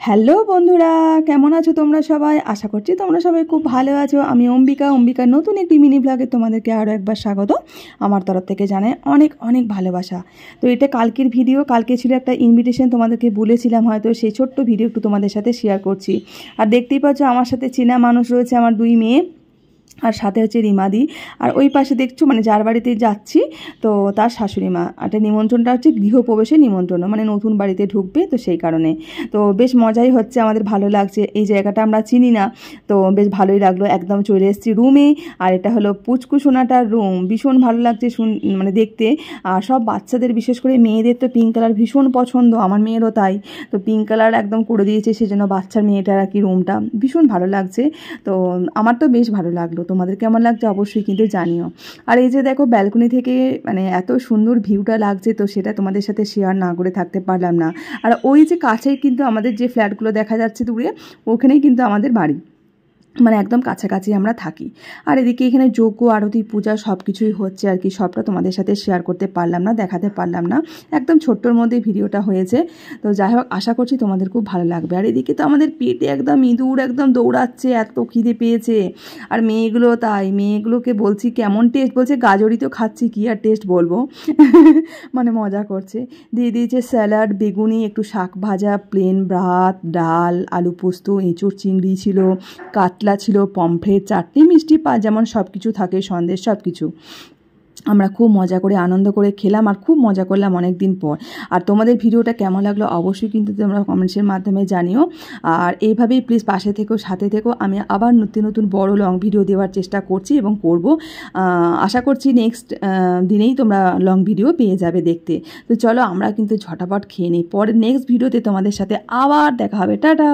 Hello বন্ধুরা, কেমন আছো তোমরা সবাই? আশা করছি তোমরা সবাই খুব ভালো আছো। আমি অম্বিকার নতুন একটি মিনি ব্লগে তোমাদেরকে আরও একবার স্বাগত। আমার তরফ থেকে জানাই অনেক অনেক ভালোবাসা। তো এটা কালকের ভিডিও, কালকে ছিল একটা ইনভিটেশন, তোমাদেরকে বলেছিলাম হয়তো, সেই ছোট্ট ভিডিও একটু তোমাদের সাথে শেয়ার করছি। আর দেখতেই পাচ্ছ আমার সাথে চেনা মানুষ রয়েছে, আমার দুই মেয়ে, আর সাথে হচ্ছে রিমাদি। আর ওই পাশে দেখছো মানে যার বাড়িতে যাচ্ছি তো তার শাশুড়ি মা। একটা নিমন্ত্রণটা হচ্ছে গৃহপ্রবেশের নিমন্ত্রণ, মানে নতুন বাড়িতে ঢুকবে, তো সেই কারণে তো বেশ মজাই হচ্ছে, আমাদের ভালো লাগছে। এই জায়গাটা আমরা চিনি না, তো বেশ ভালোই লাগলো। একদম চলে এসেছি রুমে, আর এটা হলো পুচকু সোনাটার রুম। ভীষণ ভালো লাগছে মানে দেখতে। আর সব বাচ্চাদের, বিশেষ করে মেয়েদের তো পিঙ্ক কালার ভীষণ পছন্দ, আমার মেয়েরও তাই। তো পিঙ্ক কালার একদম করে দিয়েছে, সেজন্য বাচ্চার মেয়েটার আর কি রুমটা ভীষণ ভালো লাগছে। তো আমার তো বেশ ভালো লাগলো, তোমাদের কেমন লাগছে অবশ্যই কিন্তু জানিও। আর এই যে দেখো ব্যালকনি থেকে মানে এত সুন্দর ভিউটা লাগছে, তো সেটা তোমাদের সাথে শেয়ার না করে থাকতে পারলাম না। আর ওই যে কাছেই কিন্তু আমাদের যে ফ্ল্যাটগুলো দেখা যাচ্ছে দূরে, ওখানেই কিন্তু আমাদের বাড়ি, মানে একদম কাছাকাছি আমরা থাকি। আর এদিকে এখানে যজ্ঞ, আরতি, পূজা সব কিছুই হচ্ছে আর কি। সবটা তোমাদের সাথে শেয়ার করতে পারলাম না, দেখাতে পারলাম না, একদম ছোট্টর মধ্যে ভিডিওটা হয়েছে। তো যাই হোক, আশা করছি তোমাদের খুব ভালো লাগবে। আর এদিকে তো আমাদের পেটে একদম ইঁদুর একদম দৌড়াচ্ছে, এত খিদে পেয়েছে। আর মেয়েগুলো তাই, মেয়েগুলোকে বলছি কেমন টেস্ট, বলছে গাজরই তো খাচ্ছি, কী আর টেস্ট বলবো। মানে মজা করছে। দিয়ে দিয়েছে স্যালাড, বেগুনি, একটু শাক ভাজা, প্লেন ভাত, ডাল, আলু পোস্ত, এঁচোড় চিংড়ি ছিল, কাতলা ছিল, পমফ্রেট, চাটনি, মিষ্টি, যেমন সব কিছু থাকে, সন্দেশ, সব কিছু। আমরা খুব মজা করে আনন্দ করে খেলাম, আর খুব মজা করলাম অনেক দিন পর। আর তোমাদের ভিডিওটা কেমন লাগলো অবশ্যই কিন্তু তোমরা কমেন্টসের মাধ্যমে জানিও। আর এইভাবেই প্লিজ পাশে থেকো, সাথে থেকো। আমি আবার নতুন নতুন বড় লং ভিডিও দেওয়ার চেষ্টা করছি এবং করব। আশা করছি নেক্সট দিনেই তোমরা লং ভিডিও পেয়ে যাবে দেখতে। তো চলো আমরা কিন্তু ঝটাপট খেয়ে নিই, পরে নেক্সট ভিডিওতে তোমাদের সাথে আবার দেখা হবে। টাটা।